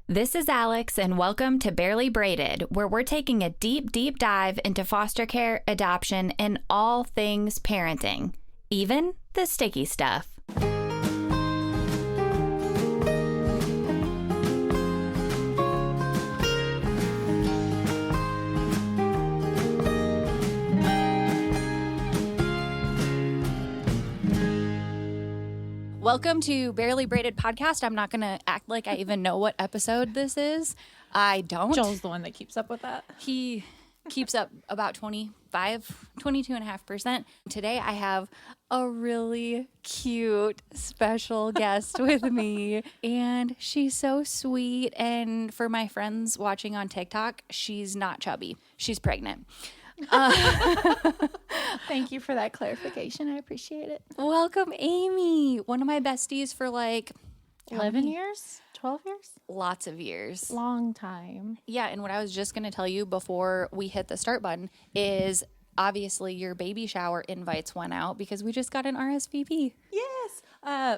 This is Alex, and welcome to Barely Braided, where we're taking a deep, deep dive into foster care, adoption, and all things parenting, even the sticky stuff. Welcome to Barely Braided Podcast. I'm not going to act like I even know what episode this is. I don't. Joel's the one that keeps up with that. He keeps up about 22.5%. Today I have a really cute special guest with me, and she's so sweet. And for my friends watching on TikTok, she's not chubby. She's pregnant. Thank you for that clarification. I appreciate it. Welcome, Amy. One of my besties for like 11 years? 12 years? Lots of years. Long time. Yeah, and what I was just going to tell you before we hit the start button is obviously your baby shower invites went out because we just got an RSVP. Yes.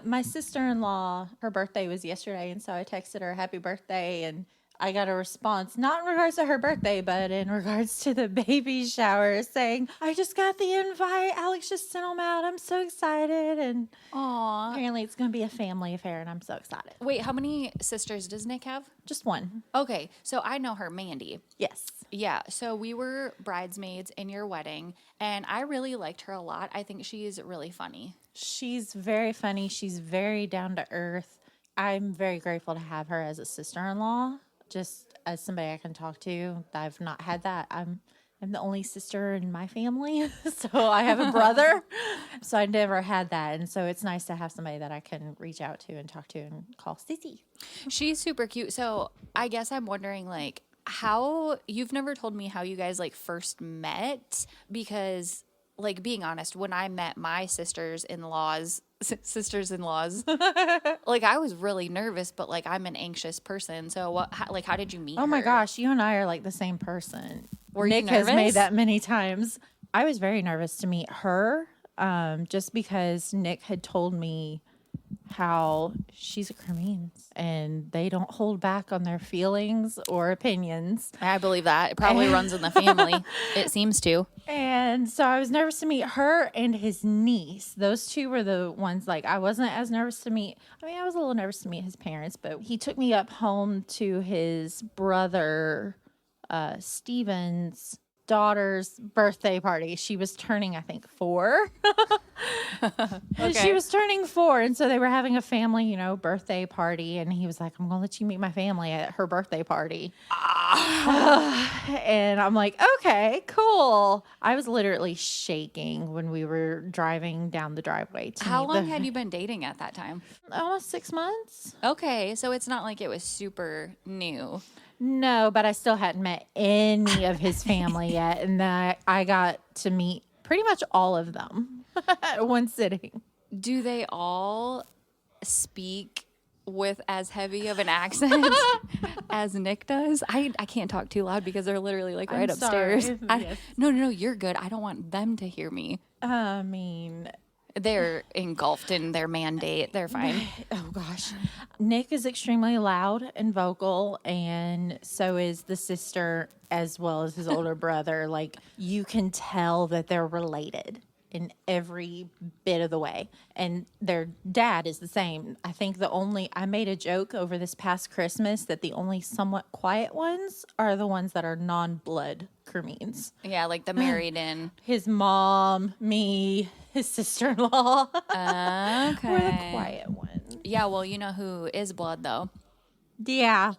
My sister-in-law, her birthday was yesterday, and so I texted her happy birthday, and I got a response, not in regards to her birthday, but in regards to the baby shower, saying, I just got the invite. Alex just sent them out. I'm so excited. And Aww. apparently it's going to be a family affair, and I'm so excited. Wait, how many sisters does Nick have? Just one. Okay, so I know her, Mandy. Yes. Yeah, so we were bridesmaids in your wedding, and I really liked her a lot. I think she's really funny. She's very funny. She's very down to earth. I'm very grateful to have her as a sister-in-law. Just as somebody I can talk to. I've not had that. I'm the only sister in my family, so I have a brother. So I never had that, and so it's nice to have somebody that I can reach out to and talk to and call Sissy. She's super cute. So I guess I'm wondering, like, how you've never told me how you guys like first met, because, like, being honest, when I met my sisters-in-laws, like, I was really nervous, but like I'm an anxious person. So how did you meet her? Oh my gosh, you and I are like the same person. Were you Nick nervous? has made that many times. I was very nervous to meet her, just because Nick had told me how she's a Cremines and they don't hold back on their feelings or opinions. I believe that. It probably runs in the family. It seems to. And so I was nervous to meet her and his niece. Those two were the ones, like, I wasn't as nervous to meet. I mean, I was a little nervous to meet his parents, but he took me up home to his brother, Steven's daughter's birthday party. She was turning, I think, 4. Okay. She was turning 4, and so they were having a family, birthday party, and he was like, I'm gonna let you meet my family at her birthday party. And I'm like, okay, cool. I was literally shaking when we were driving down the driveway to How long had you been dating at that time? Almost 6 months. Okay, so it's not like it was super new. No, but I still hadn't met any of his family yet, and I got to meet pretty much all of them at one sitting. Do they all speak with as heavy of an accent as Nick does? I can't talk too loud because they're literally like right upstairs. Yes. No, you're good. I don't want them to hear me. I mean, they're engulfed in their mandate. They're fine. Oh gosh. Nick is extremely loud and vocal, and so is the sister as well as his older brother. Like, you can tell that they're related in every bit of the way. And their dad is the same. I think I made a joke over this past Christmas that the only somewhat quiet ones are the ones that are non-blood Cremines. Yeah, like the married in. His mom, me, his sister-in-law. Okay. We're the quiet ones. Yeah, well, you know who is blood, though. Yeah.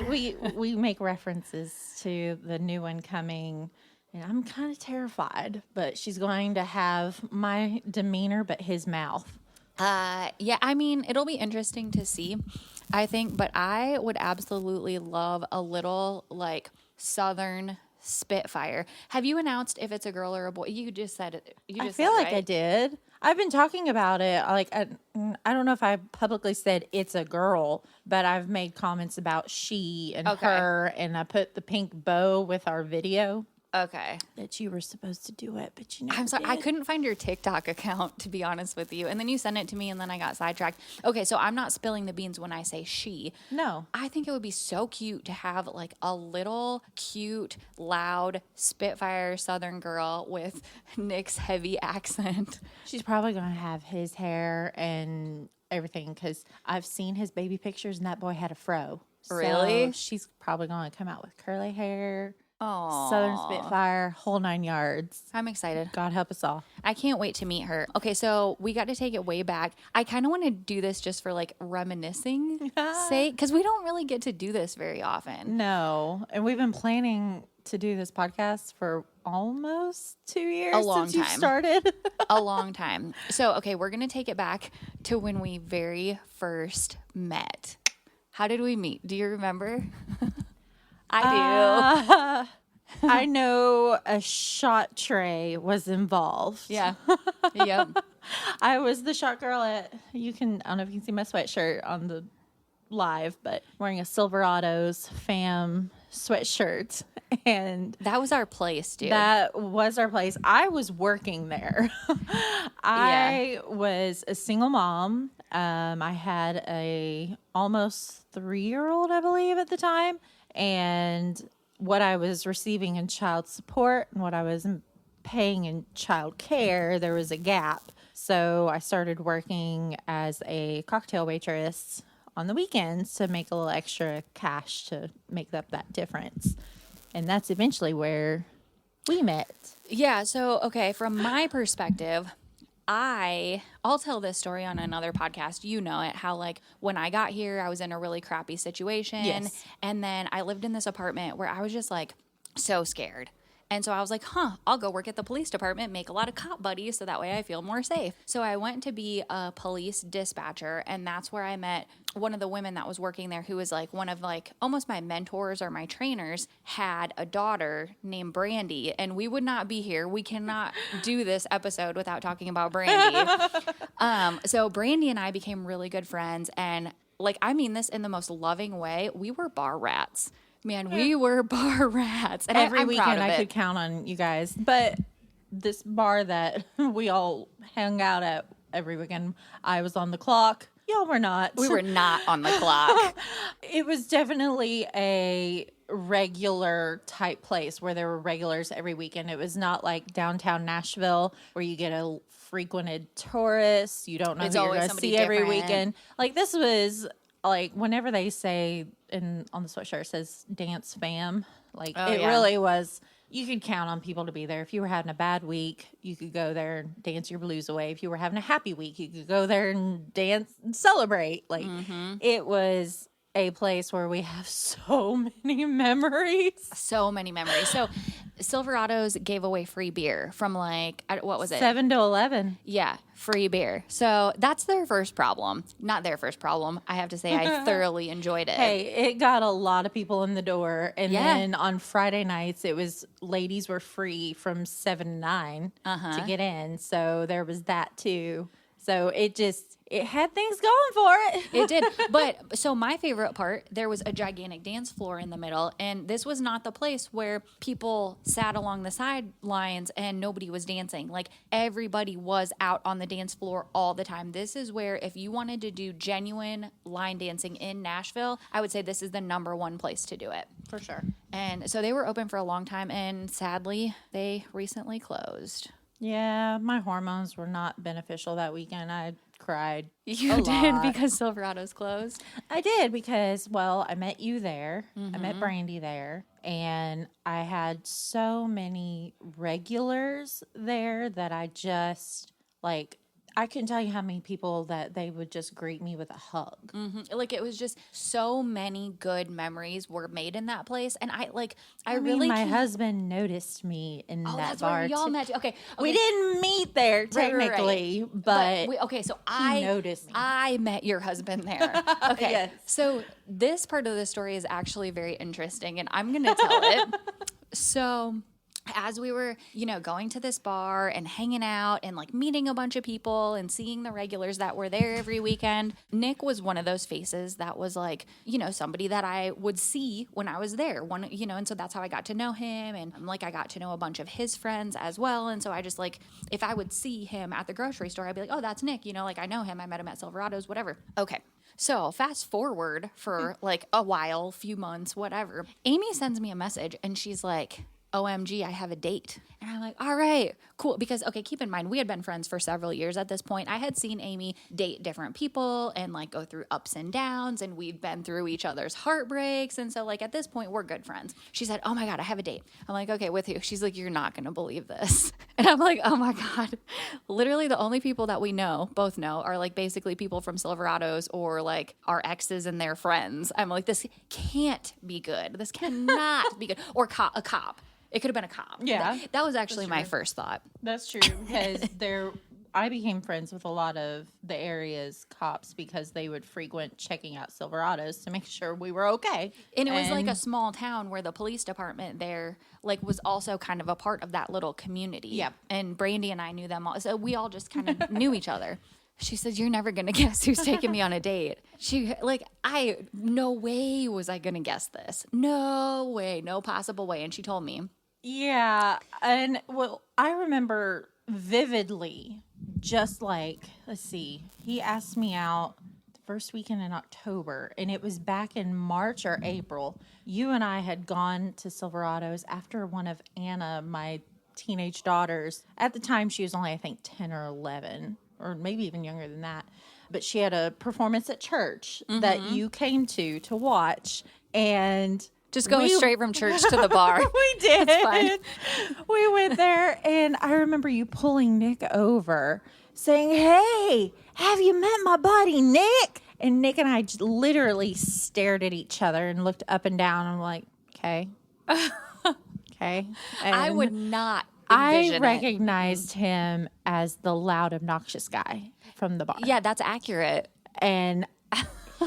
We make references to the new one coming. And I'm kind of terrified, but she's going to have my demeanor, but his mouth. Yeah, I mean, it'll be interesting to see, I think, but I would absolutely love a little, like, Southern Spitfire. Have you announced if it's a girl or a boy? You just said it. I feel like I did. I've been talking about it. Like, I don't know if I publicly said it's a girl, but I've made comments about she and her, and I put the pink bow with our video. Okay. that you were supposed to do it, but you never I'm sorry. I did. couldn't find your TikTok account, to be honest with you. And then you sent it to me and then I got sidetracked. Okay, so I'm not spilling the beans when I say she. No. I think it would be so cute to have like a little cute, loud Spitfire Southern girl with Nick's heavy accent. She's probably going to have his hair and everything because I've seen his baby pictures and that boy had a fro. Really? So she's probably going to come out with curly hair, Oh, Southern Spitfire, whole 9 yards. I'm excited. God help us all. I can't wait to meet her. Okay, so we got to take it way back. I kind of want to do this just for like reminiscing sake because we don't really get to do this very often. No. And we've been planning to do this podcast for almost 2 years A long since you time. started. A long time. So, okay, we're going to take it back to when we very first met. How did we meet? Do you remember? I do. I know a shot tray was involved. Yeah. Yep. I was the shot girl I don't know if you can see my sweatshirt on the live, but wearing a Silverado's fam sweatshirt. And That was our place, dude. that was our place. I was working there. I was a single mom. I had a almost 3-year-old, I believe, at the time. And what I was receiving in child support and what I was paying in child care, there was a gap. So I started working as a cocktail waitress on the weekends to make a little extra cash to make up that difference. And that's eventually where we met. Yeah, so okay, from my perspective, I'll tell this story on another podcast. You know it, how like when I got here, I was in a really crappy situation. Yes. And then I lived in this apartment where I was just like so scared. And so I was like, I'll go work at the police department, make a lot of cop buddies so that way I feel more safe. So I went to be a police dispatcher, and that's where I met one of the women that was working there who was like one of like almost my mentors or my trainers, had a daughter named Brandy, and we would not be here. We cannot do this episode without talking about Brandy. So Brandy and I became really good friends, and like I mean this in the most loving way. We were bar rats. Man, we were bar rats. And Every I'm proud weekend of I it. could count on you guys. But this bar that we all hung out at every weekend, I was on the clock. Y'all were not. We were not on the clock. It was definitely a regular type place where there were regulars every weekend. It was not like downtown Nashville where you get a frequented tourist. You don't know It's who you're always going to somebody see every different. weekend. Like this was like whenever they say on the sweatshirt it says dance fam, like Oh, it yeah. really was. You could count on people to be there. If you were having a bad week, you could go there and dance your blues away. If you were having a happy week, you could go there and dance and celebrate. Like it was a place where we have so many memories. So many memories. So Silverado's gave away free beer from like, what was it? 7 to 11. Yeah, free beer. So that's their first problem. Not their first problem. I have to say I thoroughly enjoyed it. Hey, it got a lot of people in the door. And Yeah. then on Friday nights, it was ladies were free from 7 to 9 to get in. So there was that too. So it had things going for it. It did. But so my favorite part, there was a gigantic dance floor in the middle. And this was not the place where people sat along the sidelines and nobody was dancing. Like everybody was out on the dance floor all the time. This is where if you wanted to do genuine line dancing in Nashville, I would say this is the number one place to do it. For sure. And so they were open for a long time. And sadly, they recently closed. Yeah, my hormones were not beneficial that weekend. I cried. You a did lot. because Silverado's closed. I did because, well, I met you there. I Mm-hmm. met Brandy there. And I had so many regulars there that I just, like, I couldn't tell you how many people that they would just greet me with a hug. Like it was just so many good memories were made in that place. And I I mean, really my can't- husband noticed me in Oh, that that's bar. where y'all too. met. Okay. We didn't meet there Right, right, right. technically, but so I noticed me. I met your husband there. Okay. Yes. So this part of the story is actually very interesting, and I'm gonna tell it. So as we were, going to this bar and hanging out and like meeting a bunch of people and seeing the regulars that were there every weekend, Nick was one of those faces that was like, somebody that I would see when I was there. And so that's how I got to know him. And like, I got to know a bunch of his friends as well. And so I just like, if I would see him at the grocery store, I'd be like, oh, that's Nick. Like I know him. I met him at Silverado's, whatever. Okay. So fast forward for like a while, few months, whatever. Amy sends me a message and she's like, OMG, I have a date. And I'm like, all right, cool. Because, okay, keep in mind, we had been friends for several years at this point. I had seen Amy date different people and like go through ups and downs, and we've been through each other's heartbreaks. And so like at this point, we're good friends. She said, oh my God, I have a date. I'm like, okay, with who? She's like, you're not going to believe this. And I'm like, oh my God. Literally the only people that we both know, are like basically people from Silverado's or like our exes and their friends. I'm like, this can't be good. This cannot be good. Or a cop. It could have been a cop. Yeah. That was actually my first thought. That's true, because I became friends with a lot of the area's cops because they would frequent checking out Silverado's to make sure we were okay. And it was like a small town where the police department there like was also kind of a part of that little community. Yep. And Brandy and I knew them all. So we all just kind of knew each other. She said, you're never going to guess who's taking me on a date. No way was I going to guess this. No way, no possible way. And she told me. Yeah. And well, I remember vividly, just like, let's see, he asked me out the first weekend in October, and it was back in March or April. You and I had gone to Silverado's after one of Anna, my teenage daughters. At the time, she was only, I think, 10 or 11, or maybe even younger than that. But she had a performance at church that you came to watch, and just going straight from church to the bar. We did. That's fine. We went there, and I remember you pulling Nick over, saying, hey, have you met my buddy Nick? And Nick and I just literally stared at each other and looked up and down. I'm like, okay. Okay. And I would not I recognized him as the loud, obnoxious guy from the bar. Yeah, that's accurate. And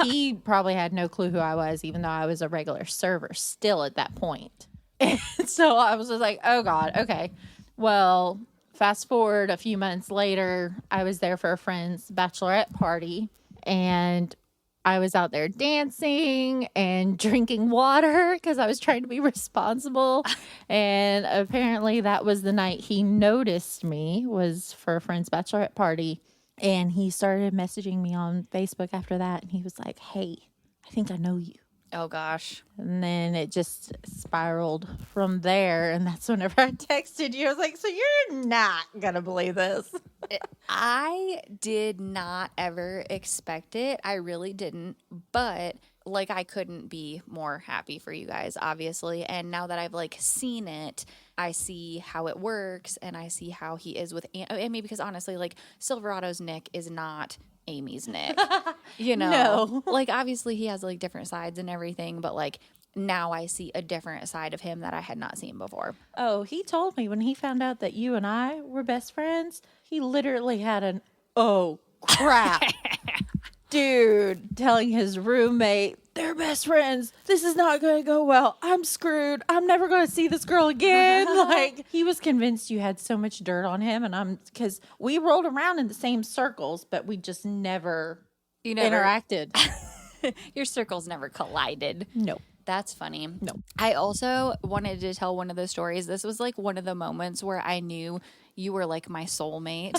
he probably had no clue who I was, even though I was a regular server still at that point. And so I was just like, oh God, okay. Well, fast forward a few months later, I was there for a friend's bachelorette party, and I was out there dancing and drinking water because I was trying to be responsible. And apparently that was the night he noticed me, was for a friend's bachelorette party. And he started messaging me on Facebook after that. And he was like, hey, I think I know you. Oh, gosh. And then it just spiraled from there. And that's whenever I texted you. I was like, so you're not going to believe this. I did not ever expect it. I really didn't. But like, I couldn't be more happy for you guys, obviously. And now that I've like seen it, I see how it works, and I see how he is with Amy, because honestly, like, Silverado's Nick is not Amy's Nick. No. Like, obviously he has like different sides and everything, but like now I see a different side of him that I had not seen before. Oh, he told me when he found out that you and I were best friends, he literally had an, oh crap, dude, telling his roommate, they're best friends. This is not going to go well. I'm screwed. I'm never going to see this girl again. Like, he was convinced you had so much dirt on him. And because we rolled around in the same circles, but we just never interacted. Your circles never collided. No. That's funny. No. I also wanted to tell one of the stories. This was like one of the moments where I knew you were like my soulmate.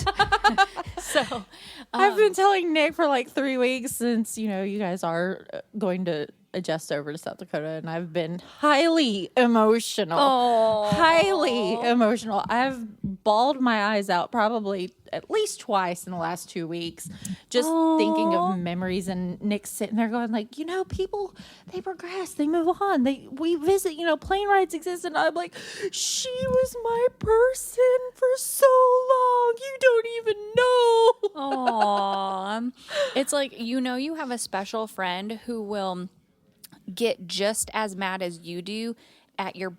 So I've been telling Nick for like 3 weeks since, you guys are going to adjust over to South Dakota, and I've been highly emotional. Oh. Highly emotional. I've bawled my eyes out probably at least twice in the last 2 weeks, just thinking of memories, and Nick's sitting there going like, people, they progress, they move on, we visit, plane rides exist, and I'm like, she was my person for so long, you don't even know. Aww. It's like, you have a special friend who will get just as mad as you do at your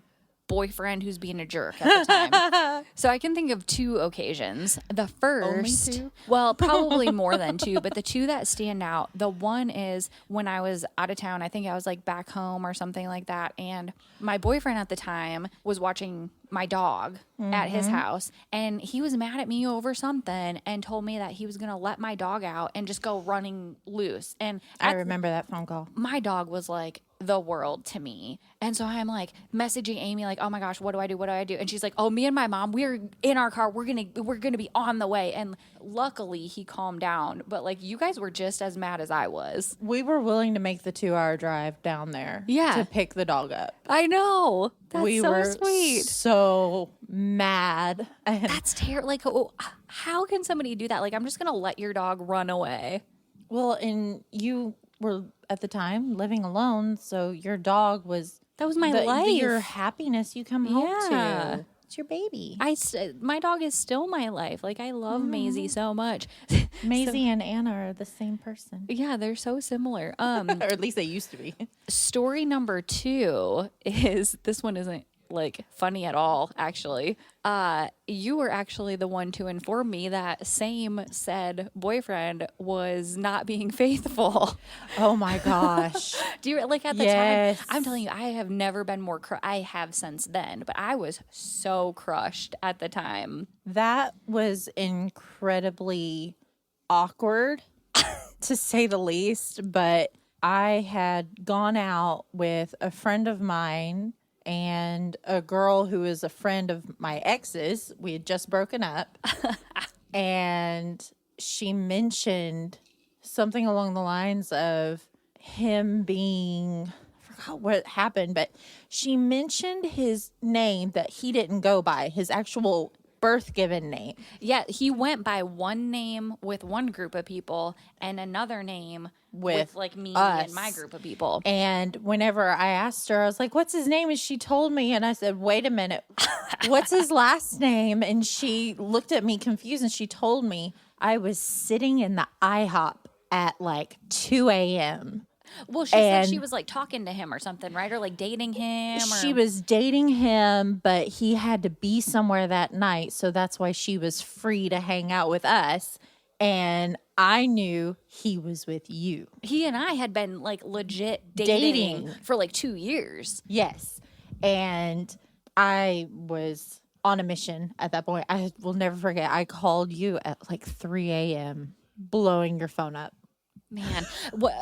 boyfriend who's being a jerk at the time. So I can think of 2 occasions. The first, Only 2? well, probably more than 2, but the 2 that stand out, the one is when I was out of town. I think I was like back home or something like that. And my boyfriend at the time was watching my dog at his house, and he was mad at me over something and told me that he was going to let my dog out and just go running loose. And I remember that phone call. my dog was like the world to me. And so I'm like messaging Amy like, "Oh my gosh, what do I do? What do I do?" And she's like, "Oh, me and my mom, we're in our car. We're going to be on the way." And luckily he calmed down, but like you guys were just as mad as I was. We were willing to make the 2-hour drive down there Yeah. to pick the dog up. I know. That's We so were sweet. so mad. And That's terrible. Like, how can somebody do that? Like, I'm just going to let your dog run away. well, and you were at the time living alone, so your dog was That was my life. your happiness you come home Yeah. to. It's your baby. My dog is still my life. Like, I love Maisie so much. Maisie and Anna are the same person. Yeah, they're so similar. Or at least they used to be. Story number 2 is, this one isn't like funny at all, actually. You were actually the one to inform me that same said boyfriend was not being faithful. Oh my gosh. Do you like at the Yes. time? I'm telling you, I have never been more. I have since then, but I was so crushed at the time. That was incredibly awkward, to say the least. But I had gone out with a friend of mine and a girl who is a friend of my ex's. We had just broken up. And she mentioned something along the lines of him being, I forgot what happened, but she mentioned his name that he didn't go by, his actual birth given name. Yeah, he went by one name with one group of people and another name with like me us. and my group of people. And whenever I asked her, I was like, "What's his name?" And she told me, and I said, "Wait a minute, what's his last name?" And she looked at me confused, and she told me I was sitting in the IHOP at like 2 a.m. Well, she said she was like talking to him or something, right? Or like dating him. She was dating him, but he had to be somewhere that night. So that's why she was free to hang out with us. And I knew he was with you. He and I had been like legit dating for like 2 years. Yes. And I was on a mission at that point. I will never forget. I called you at like 3 a.m., blowing your phone up. Man,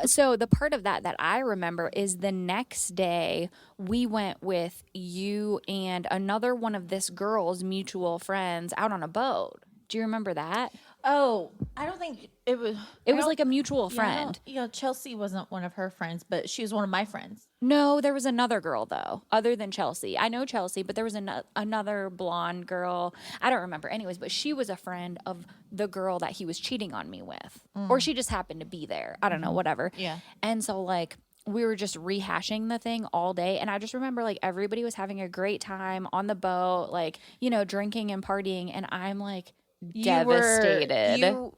so the part of that I remember is the next day we went with you and another one of this girl's mutual friends out on a boat. Do you remember that? Oh, I don't think it was. It was like a mutual friend. Chelsea wasn't one of her friends, but she was one of my friends. No, there was another girl though, other than Chelsea. I know Chelsea, but there was another blonde girl. I don't remember. Anyways, but she was a friend of the girl that he was cheating on me with. Or she just happened to be there. I don't know, whatever. Yeah. And so like we were just rehashing the thing all day. And I just remember like everybody was having a great time on the boat, like, you know, drinking and partying. And I'm like devastated.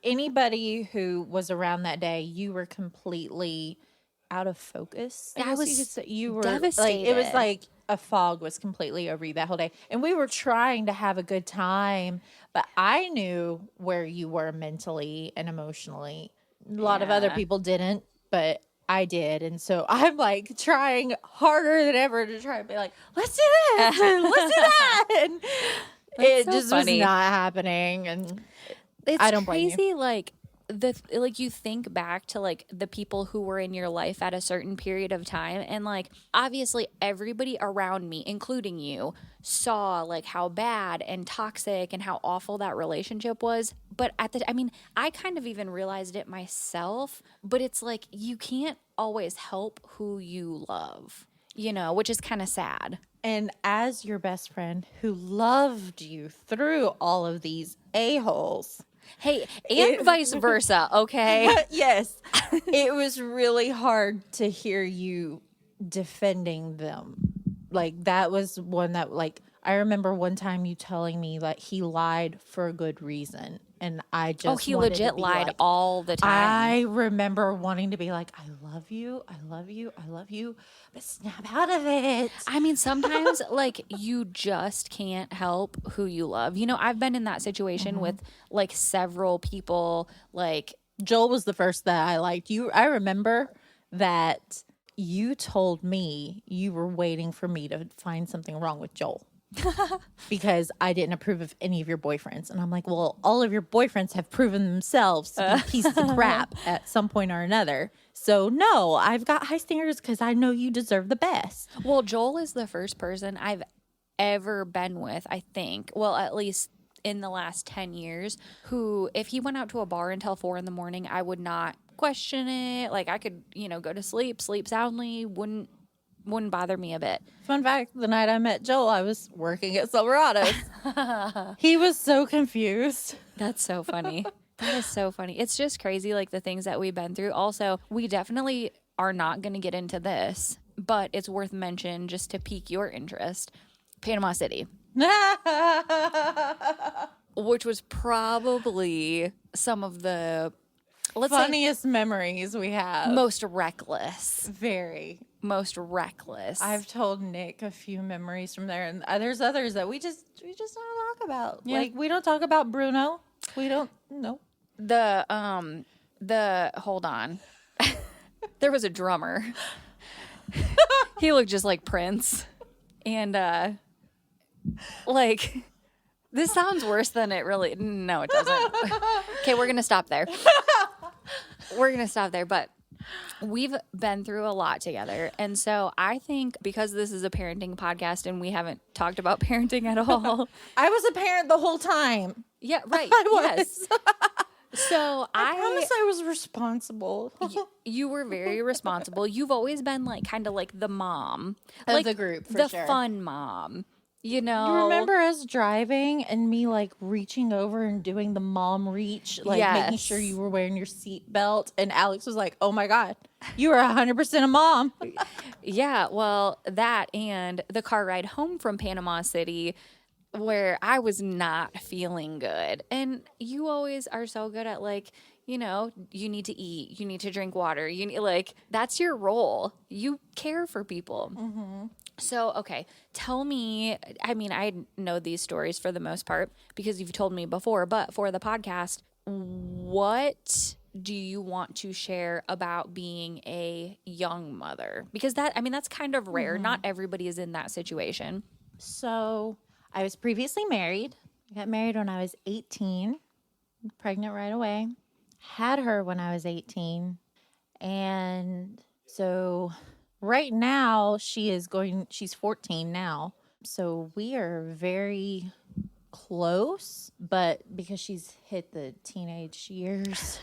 Anybody who was around that day, you were completely out of focus. I guess was you could say. You were devastated. Like, it was like a fog was completely over you that whole day. And we were trying to have a good time, but I knew where you were mentally and emotionally. A lot of other people didn't, but I did. And so I'm like trying harder than ever to try and be like, let's do this and let's do that. And it so just funny. was not happening. And It's I don't blame you. crazy, like you think back to like the people who were in your life at a certain period of time, and like obviously everybody around me, including you, saw like how bad and toxic and how awful that relationship was. But I kind of even realized it myself. But it's like you can't always help who you love, you know, which is kind of sad. And as your best friend who loved you through all of these a-holes. Hey, and vice versa, okay? Yes. It was really hard to hear you defending them. Like that was one that like I remember one time you telling me that he lied for a good reason. And I just Oh, he wanted legit to be lied like, all the time. I remember wanting to be like, I love you, I love you, I love you, but snap out of it. I mean, sometimes like you just can't help who you love. You know, I've been in that situation with like several people. Like, Joel was the first that I liked. I remember that you told me you were waiting for me to find something wrong with Joel. Because I didn't approve of any of your boyfriends. And I'm like, well, all of your boyfriends have proven themselves to be pieces of crap at some point or another. So, no, I've got high standards because I know you deserve the best. well, Joel is the first person I've ever been with, I think. Well, at least in the last 10 years, who, if he went out to a bar until 4 in the morning, I would not question it. Like, I could, you know, go to sleep soundly, wouldn't bother me a bit. Fun fact, the night I met Joel, I was working at Silverado's. He was so confused. That's so funny. That is so funny. It's just crazy, like the things that we've been through. Also, we definitely are not going to get into this, but it's worth mention just to pique your interest. Panama City, which was probably some of the funniest memories we have. most reckless. Very. Most reckless. I've told Nick a few memories from there, and there's others that we just don't talk about. Yeah. Like, we don't talk about Bruno. We don't know. Hold on. There was a drummer. He looked just like Prince. And like, this sounds worse than it really. No, it doesn't. Okay, we're gonna stop there. But we've been through a lot together. And so I think because this is a parenting podcast and we haven't talked about parenting at all. I was a parent the whole time. Yeah, right. I was. Yes. So I promise I was responsible. you were very responsible. You've always been like kind of like the mom Of like the group, for the sure. fun mom. You know, You remember us driving and me like reaching over and doing the mom reach, like making Yes. sure you were wearing your seatbelt. And Alex was like, "Oh my God, you are 100% a mom." Yeah, well, that and the car ride home from Panama City where I was not feeling good. And you always are so good at like, you know, you need to eat, you need to drink water. You need like that's your role. You care for people. So, okay, tell me, I mean, I know these stories for the most part because you've told me before, but for the podcast, what do you want to share about being a young mother? Because that's kind of rare. Not everybody is in that situation. So I was previously married. I got married when I was 18, pregnant right away. Had her when I was 18. And so right now she's 14 now. So we are very close, but because she's hit the teenage years,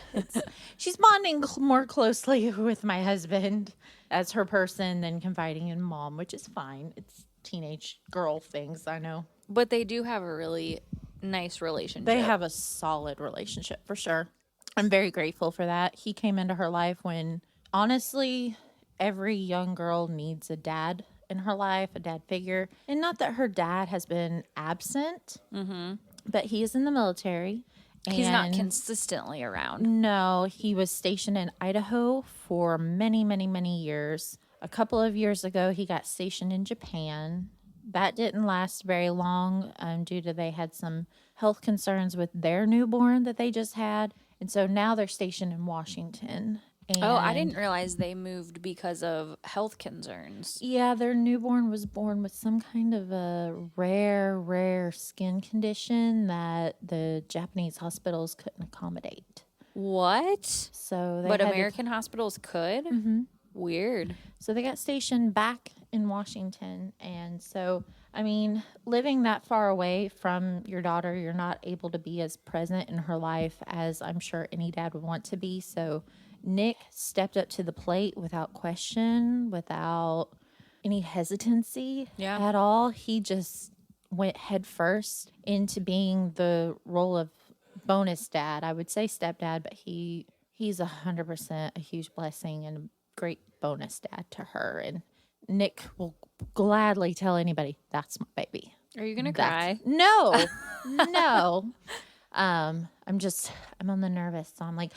she's bonding more closely with my husband as her person than confiding in mom, which is fine. It's teenage girl things, I know. But they do have a really nice relationship. They have a solid relationship for sure. I'm very grateful for that. He came into her life when, honestly, every young girl needs a dad in her life, a dad figure. And not that her dad has been absent, but he is in the military. He's not and consistently around. No, he was stationed in Idaho for many, many, many years. A couple of years ago, he got stationed in Japan. That didn't last very long due to they had some health concerns with their newborn that they just had. And so now they're stationed in Washington. And Oh, I didn't realize they moved because of health concerns. yeah, their newborn was born with some kind of a rare skin condition that the Japanese hospitals couldn't accommodate. What? So they But had to- American hospitals could? Weird. So they got stationed back in Washington. And so, I mean, living that far away from your daughter, you're not able to be as present in her life as I'm sure any dad would want to be. So Nick stepped up to the plate without question, without any hesitancy at all. He just went head first into being the role of bonus dad. I would say stepdad, but he's 100% a huge blessing and a great bonus dad to her. And Nick will gladly tell anybody, that's my baby. Are you going to cry? No, no. I'm on the nervous. So I'm like,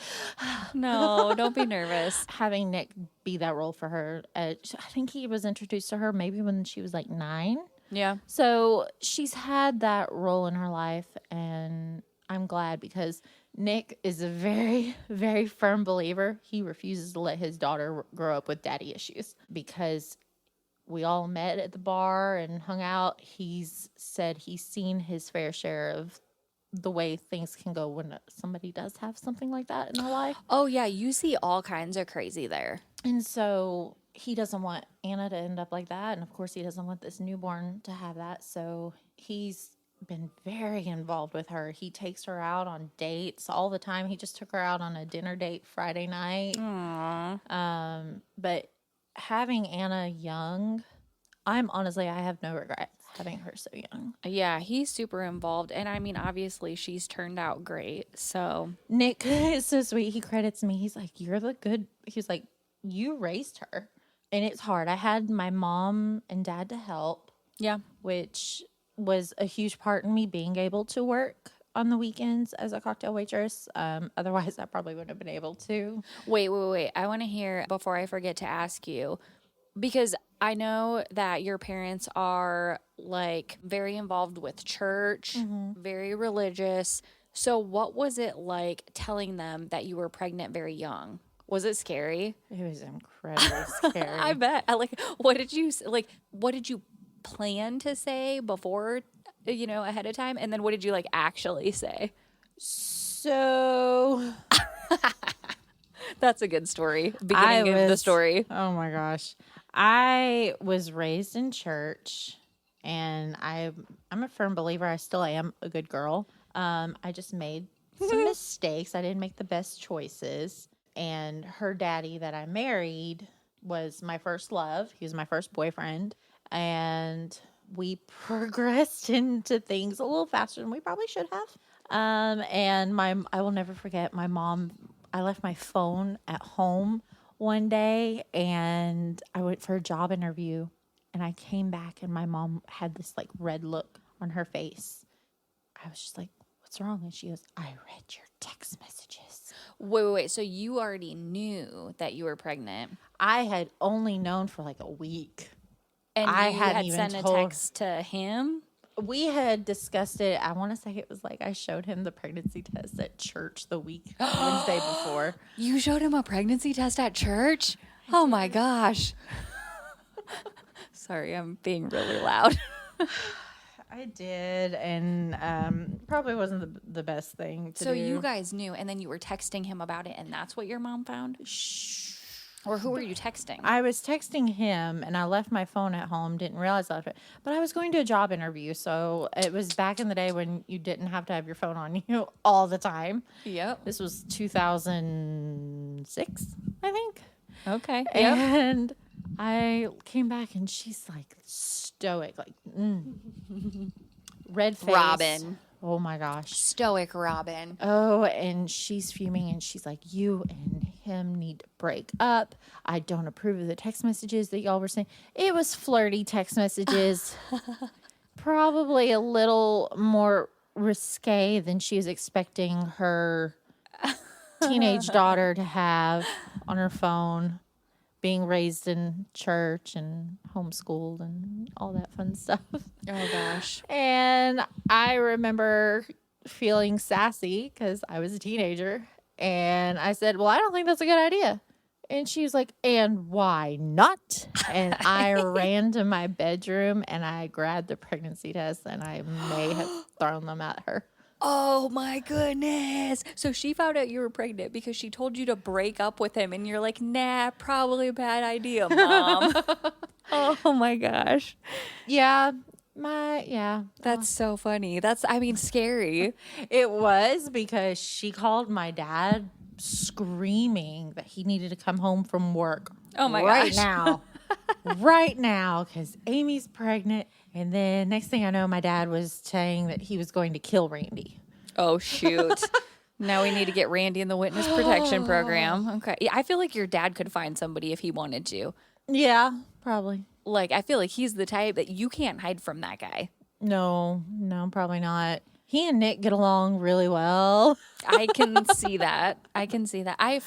No, don't be nervous. having Nick be that role for her. I think he was introduced to her maybe when she was like 9. Yeah. So she's had that role in her life, and I'm glad because Nick is a very, very firm believer. He refuses to let his daughter grow up with daddy issues because we all met at the bar and hung out. He's said he's seen his fair share of the way things can go when somebody does have something like that in their life. Oh, yeah. You see all kinds of crazy there. And so he doesn't want Anna to end up like that. And of course, he doesn't want this newborn to have that. So he's been very involved with her. He takes her out on dates all the time. He just took her out on a dinner date Friday night. Aww. But having Anna young, I have no regrets having her so young. Yeah, he's super involved. And I mean, obviously, she's turned out great. So Nick is so sweet. He credits me. He's like, he's like, you raised her. And it's hard. I had my mom and dad to help. yeah. Which was a huge part in me being able to work on the weekends as a cocktail waitress. Otherwise, I probably wouldn't have been able to. Wait. I want to hear, before I forget to ask you, because I know that your parents are like very involved with church, very religious. So what was it like telling them that you were pregnant very young? Was it scary? It was incredibly scary. I bet. What did you plan to say before, ahead of time? And then what did you actually say? So That's a good story. Beginning of the story. Oh my gosh. I was raised in church, and I'm a firm believer. I still am a good girl. I just made some mistakes. I didn't make the best choices. And her daddy that I married was my first love. He was my first boyfriend. And we progressed into things a little faster than we probably should have. And I will never forget my mom. I left my phone at home one day, and I went for a job interview, and I came back, and my mom had this red look on her face. I was just like, what's wrong? And she goes, I read your text messages. Wait. So you already knew that you were pregnant. I had only known for a week. And I you hadn't had even sent told- a text to him? We had discussed it. I want to say it was I showed him the pregnancy test at church the Wednesday before. You showed him a pregnancy test at church? Oh my gosh. Sorry, I'm being really loud. I did, and probably wasn't the best thing to do. So you guys knew, and then you were texting him about it, and that's what your mom found? Or who were you texting? I was texting him, and I left my phone at home. Didn't realize I left it. But I was going to a job interview, so it was back in the day when you didn't have to have your phone on you all the time. Yep. This was 2006, I think. Okay. Yep. And I came back, and she's stoic, red face. Robin. Oh my gosh. Stoic Robin. Oh, and she's fuming, and she's like, you and him need to break up. I don't approve of the text messages that y'all were saying. It was flirty text messages. Probably a little more risque than she was expecting her teenage daughter to have on her phone, being raised in church and homeschooled and all that fun stuff. Oh, gosh. And I remember feeling sassy because I was a teenager. And I said, well, I don't think that's a good idea. And she was like, and why not? And I ran to my bedroom, and I grabbed the pregnancy test, and I may have thrown them at her. Oh, my goodness. So she found out you were pregnant because she told you to break up with him, and you're like, nah, probably a bad idea, Mom. Oh, my gosh. Yeah. That's so funny. Scary. It was because she called my dad screaming that he needed to come home from work. Oh my right gosh. right now, because Amy's pregnant. And then next thing I know, my dad was saying that he was going to kill Randy. Oh, shoot. Now we need to get Randy in the witness protection program. Okay. Yeah, I feel like your dad could find somebody if he wanted to. Yeah, probably. I feel like he's the type that you can't hide from that guy. No, probably not. He and Nick get along really well. I can see that. I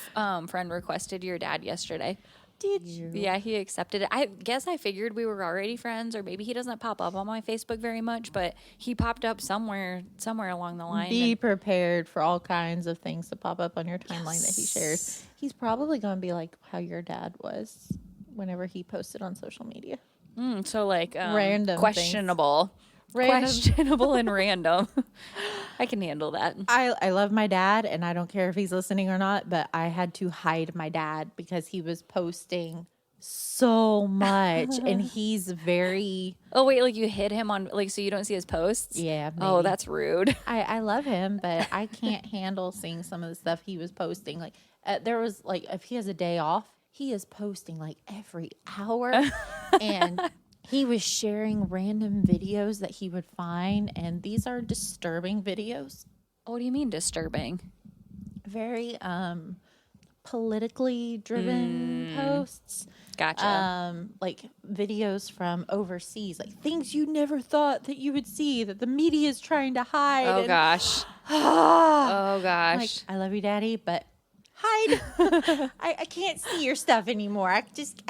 friend requested your dad yesterday. Did you? Yeah, he accepted it. I guess I figured we were already friends, or maybe he doesn't pop up on my Facebook very much, but he popped up somewhere along the line. Be prepared for all kinds of things to pop up on your timeline that he shares. He's probably going to be like how your dad was whenever he posted on social media. So like random questionable. Questionable and random. I can handle that. I love my dad, and I don't care if he's listening or not, but I had to hide my dad because he was posting so much, and he's very... Oh, wait, like you hid him on, like, so you don't see his posts? Yeah. Maybe. Oh, that's rude. I love him, but I can't handle seeing some of the stuff he was posting. Like, there was, like, if he has a day off, he is posting, like, every hour, and... He was sharing random videos that he would find, and these are disturbing videos. What do you mean disturbing? Very politically driven posts. Gotcha. Like videos from overseas, like things you never thought that you would see that the media is trying to hide. Oh, gosh. Oh, gosh. Like, I love you, Daddy, but hide. I can't see your stuff anymore. I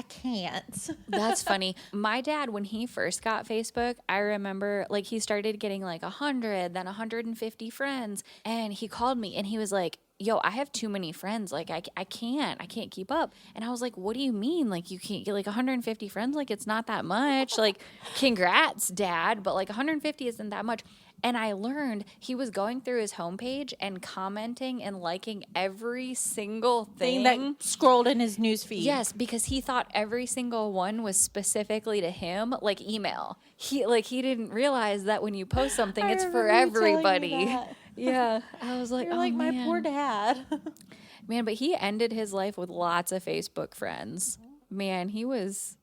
can't. That's funny. My dad, when he first got Facebook, I remember like he started getting like 100, then 150 friends. And he called me and he was like, yo, I have too many friends. Like I can't keep up. And I was like, what do you mean? Like you can't get like 150 friends? Like it's not that much. Like congrats, Dad. But like 150 isn't that much. And I learned he was going through his homepage and commenting and liking every single thing that scrolled in his newsfeed. Yes, because he thought every single one was specifically to him, like email. He didn't realize that when you post something, it's for everybody. Yeah, I was like, you're oh, like man. my poor dad. Man, but he ended his life with lots of Facebook friends. Man, he was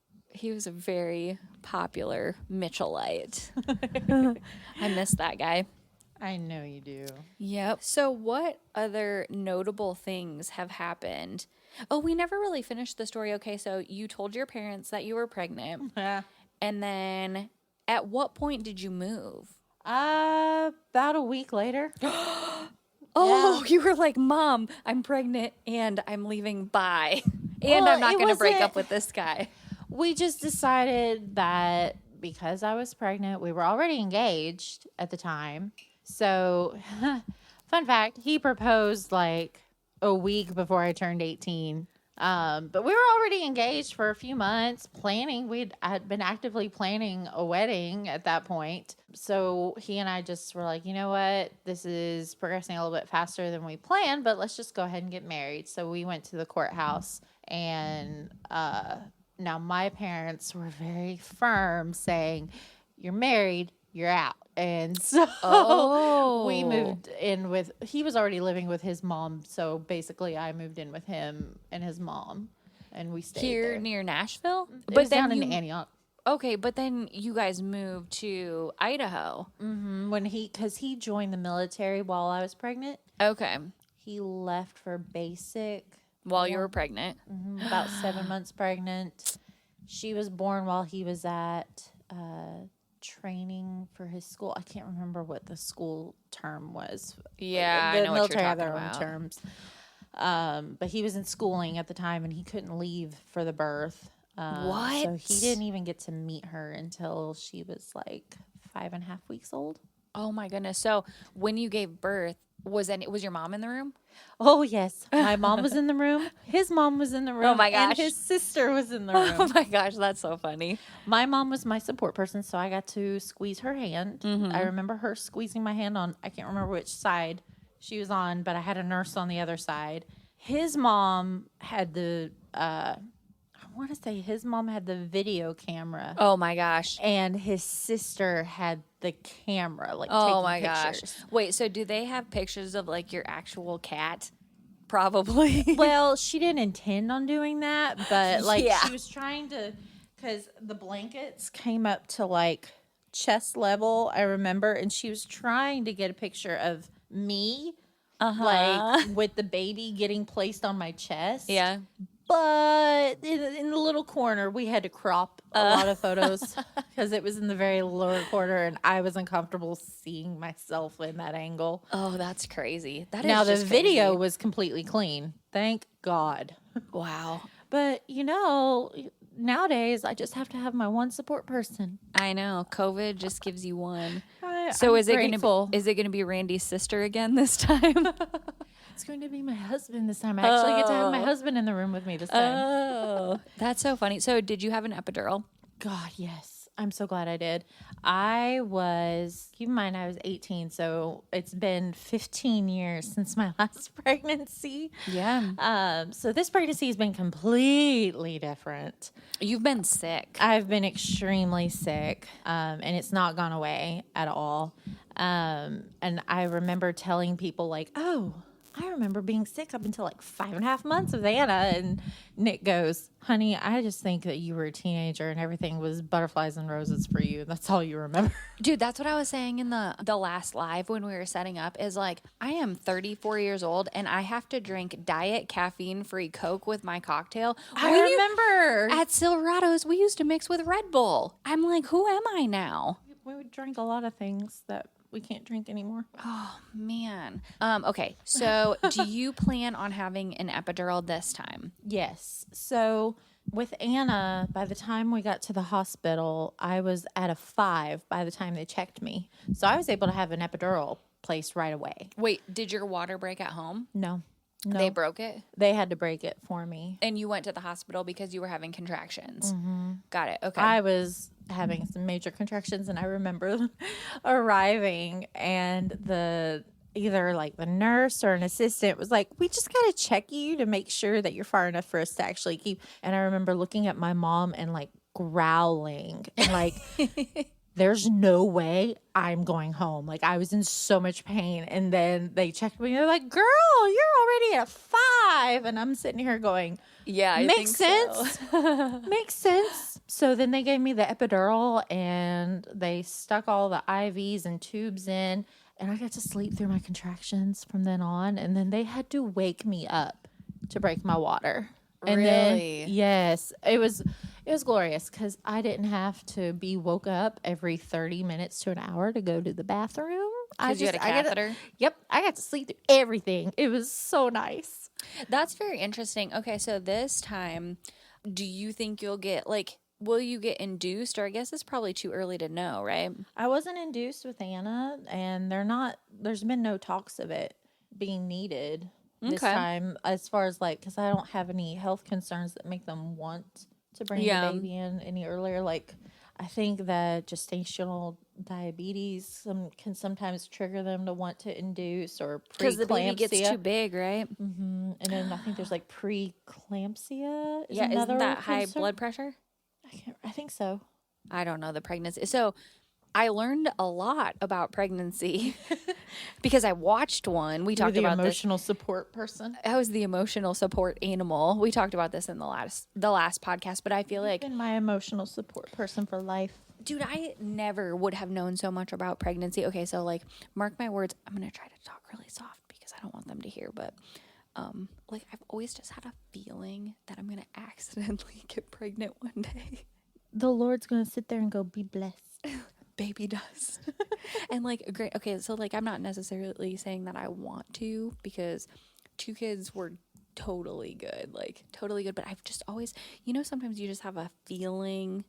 a very popular Mitchellite. I miss that guy. I know you do. Yep. So what other notable things have happened? Oh, we never really finished the story. Okay, so you told your parents that you were pregnant. Yeah. And then at what point did you move? About a week later. Oh, yeah. You were like, Mom, I'm pregnant and I'm leaving. Bye. And well, I'm not going to break up with this guy. We just decided that because I was pregnant, we were already engaged at the time. So, fun fact, he proposed like a week before I turned 18. But we were already engaged for a few months, planning. I had been actively planning a wedding at that point. So he and I just were like, you know what? This is progressing a little bit faster than we planned, but let's just go ahead and get married. So we went to the courthouse, and now my parents were very firm, saying, you're married, you're out. And so we moved in with, he was already living with his mom. So basically I moved in with him and his mom, and we stayed here there. Near Nashville? But then down in Antioch. Okay, but then you guys moved to Idaho. Mm-hmm. Because he joined the military while I was pregnant. Okay. He left for basic. While you were pregnant? Mm-hmm, about 7 months pregnant. She was born while he was at training for his school. I can't remember what the school term was. Yeah, the I know military what have you're their talking own about. terms. But he was in schooling at the time, and he couldn't leave for the birth. What? So he didn't even get to meet her until she was like 5.5 weeks old. Oh my goodness! So when you gave birth, was your mom in the room? Oh yes, my mom was in the room. His mom was in the room. Oh my gosh! And his sister was in the room. Oh my gosh, that's so funny. My mom was my support person, so I got to squeeze her hand. Mm-hmm. I remember her squeezing my hand on, I can't remember which side she was on, but I had a nurse on the other side. His mom had the, I want to say his mom had the video camera. Oh my gosh. And his sister had the camera, like oh taking my pictures. Gosh. Wait, so do they have pictures of like your actual cat? Probably. Well, she didn't intend on doing that, but like Yeah. she was trying to, because the blankets came up to like chest level, I remember, and she was trying to get a picture of me, like with the baby getting placed on my chest. Yeah. But in the little corner, we had to crop a lot of photos because it was in the very lower corner, and I was uncomfortable seeing myself in that angle. Oh, that's crazy. That is Now, the just video crazy. was completely clean. Thank God. Wow. But, nowadays, I just have to have my one support person. I know. COVID just gives you one. So Is grateful. it gonna be Randy's sister again this time? It's going to be my husband this time. I actually get to have my husband in the room with me this time. Oh, that's so funny. So did you have an epidural? God, yes. I'm so glad I did. Keep in mind, I was 18, so it's been 15 years since my last pregnancy. Yeah. So this pregnancy has been completely different. You've been sick. I've been extremely sick, and it's not gone away at all. And I remember telling people like, oh, I remember being sick up until like 5.5 months with Anna. And Nick goes, honey, I just think that you were a teenager and everything was butterflies and roses for you. That's all you remember. Dude, that's what I was saying in the last live when we were setting up is like, I am 34 years old and I have to drink diet caffeine-free Coke with my cocktail. I remember. At Silverado's, we used to mix with Red Bull. I'm like, who am I now? We would drink a lot of things that we can't drink anymore. Oh, man. Okay, so do you plan on having an epidural this time? Yes. So with Anna, by the time we got to the hospital, I was at a 5 by the time they checked me. So I was able to have an epidural placed right away. Wait, did your water break at home? No. They broke it? They had to break it for me. And you went to the hospital because you were having contractions. Mm-hmm. Got it. Okay. I was having some major contractions, and I remember arriving, and either like the nurse or an assistant was like, we just got to check you to make sure that you're far enough for us to actually keep. And I remember looking at my mom and like growling and like, there's no way I'm going home. Like, I was in so much pain. And then they checked me and they're like, girl, you're already at 5. And I'm sitting here going, yeah, I makes think sense. So. Makes sense. So then they gave me the epidural and they stuck all the IVs and tubes in. And I got to sleep through my contractions from then on. And then they had to wake me up to break my water. And really? Then, yes, it was glorious because I didn't have to be woke up every 30 minutes to an hour to go to the bathroom. Because you had a catheter? I got to sleep through everything. It was so nice. That's very interesting. Okay, so this time, do you think you'll get, like, will you get induced? Or I guess it's probably too early to know, right? I wasn't induced with Anna, and there's been no talks of it being needed this time, as far as like, because I don't have any health concerns that make them want to bring the baby in any earlier. Like, I think that gestational diabetes can sometimes trigger them to want to induce, or preeclampsia. Because the baby gets too big, right? Mm-hmm. And then I think there's like preeclampsia. Isn't that high blood pressure? I think so. I don't know the pregnancy. So I learned a lot about pregnancy because I watched one. We talked about the emotional support person. I was the emotional support animal. We talked about this in the last podcast, but I feel like been my emotional support person for life. Dude, I never would have known so much about pregnancy. Okay, so like, mark my words, I'm going to try to talk really soft because I don't want them to hear, but like, I've always just had a feeling that I'm going to accidentally get pregnant one day. The Lord's going to sit there and go, be blessed. Baby dust. And like, great. Okay, so like, I'm not necessarily saying that I want to, because 2 kids were totally good, but I've just always, sometimes you just have a feeling,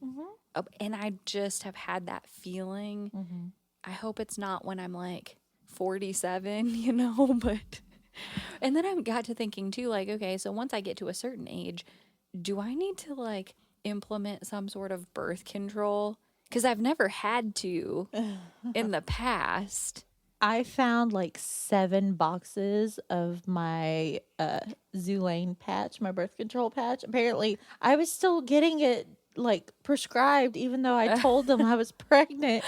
and I just have had that feeling. I hope it's not when I'm like 47, but, and then I got to thinking too, like, okay, so once I get to a certain age, do I need to like implement some sort of birth control? Because I've never had to in the past. I found like 7 boxes of my Zulane patch, my birth control patch. Apparently, I was still getting it like prescribed, even though I told them I was pregnant.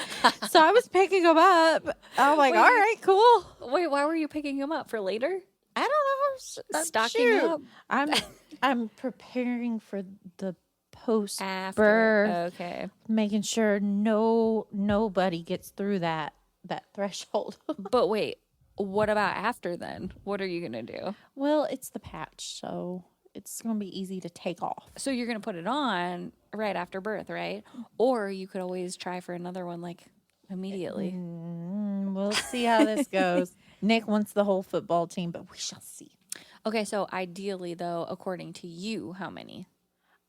So I was picking them up. I'm like, all right, cool. Wait, why were you picking them up for later? I don't know. Stocking up? I'm preparing for the post After. birth. Okay. Making sure nobody gets through that threshold. But wait, what about after then? What are you going to do? Well, it's the patch, so it's going to be easy to take off. So you're going to put it on right after birth, right? Or you could always try for another one like immediately. We'll see how this goes. Nick wants the whole football team, but we shall see. Okay, so ideally though, according to you, how many?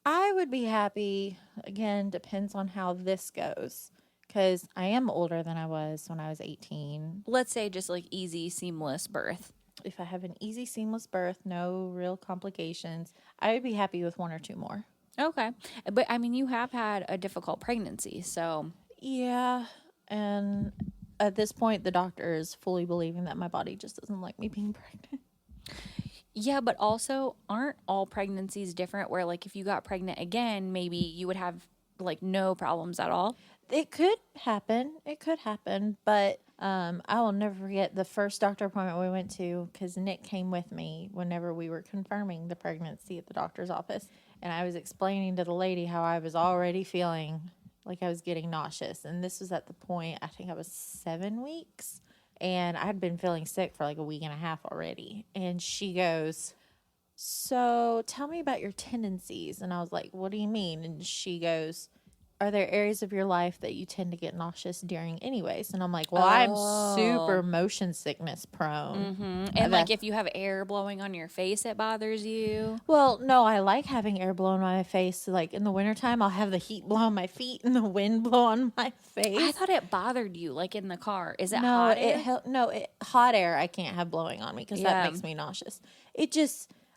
I would be happy, again, depends on how this goes, because I am older than I was when I was 18. Let's say just like easy, seamless birth. If I have an easy, seamless birth, no real complications, I would be happy with 1 or 2 more. Okay. But I mean, you have had a difficult pregnancy, so. Yeah, and at this point, the doctor is fully believing that my body just doesn't like me being pregnant. Yeah, but also, aren't all pregnancies different where, like, if you got pregnant again, maybe you would have, like, no problems at all? It could happen. It could happen. But I will never forget the first doctor appointment we went to, because Nick came with me whenever we were confirming the pregnancy at the doctor's office. And I was explaining to the lady how I was already feeling like I was getting nauseous. And this was at the point, I think I was 7 weeks. And I'd been feeling sick for like a week and a half already. And she goes, so tell me about your tendencies. And I was like, what do you mean? And she goes, are there areas of your life that you tend to get nauseous during anyways? And I'm like, well, I'm super motion sickness prone. Mm-hmm. And like if you have air blowing on your face, it bothers you? Well, no, I like having air blown on my face. Like in the wintertime, I'll have the heat blow on my feet and the wind blow on my face. I thought it bothered you, like in the car. Is it hot air? Hot air I can't have blowing on me because that makes me nauseous.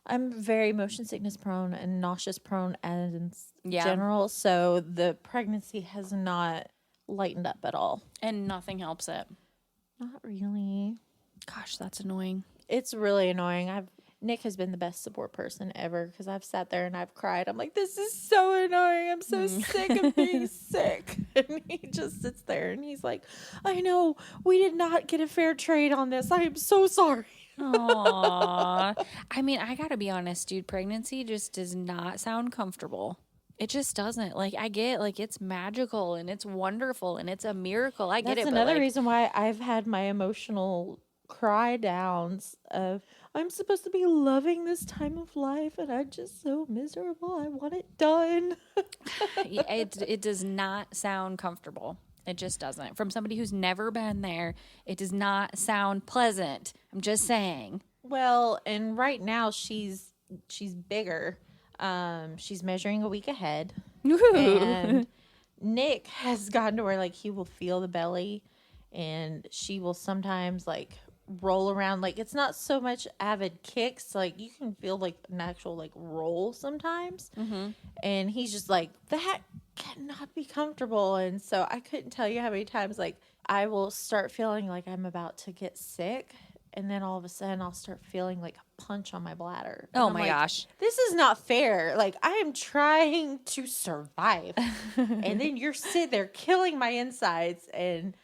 I'm very motion sickness prone and nauseous prone in general. So the pregnancy has not lightened up at all. And nothing helps it. Not really. Gosh, that's annoying. It's really annoying. Nick has been the best support person ever because I've sat there and I've cried. I'm like, this is so annoying. I'm so sick of being sick. And he just sits there and he's like, I know, we did not get a fair trade on this. I am so sorry. Aww. I mean, I gotta be honest, dude. Pregnancy just does not sound comfortable. It just doesn't. Like, I get, like, it's magical and it's wonderful and it's a miracle. I get it. That's another reason why I've had my emotional cry downs of, I'm supposed to be loving this time of life and I'm just so miserable. I want it done. It does not sound comfortable. It just doesn't. From somebody who's never been there, it does not sound pleasant. I'm just saying. Well, and right now she's bigger. She's measuring a week ahead. And Nick has gotten to where like he will feel the belly and she will sometimes like roll around. Like it's not so much avid kicks, like you can feel like an actual like roll sometimes. Mm-hmm. And he's just like, that cannot be comfortable. And so I couldn't tell you how many times like I will start feeling like I'm about to get sick, and then all of a sudden I'll start feeling like a punch on my bladder. Oh my gosh. This is not fair. Like I am trying to survive. And then you're sitting there killing my insides. And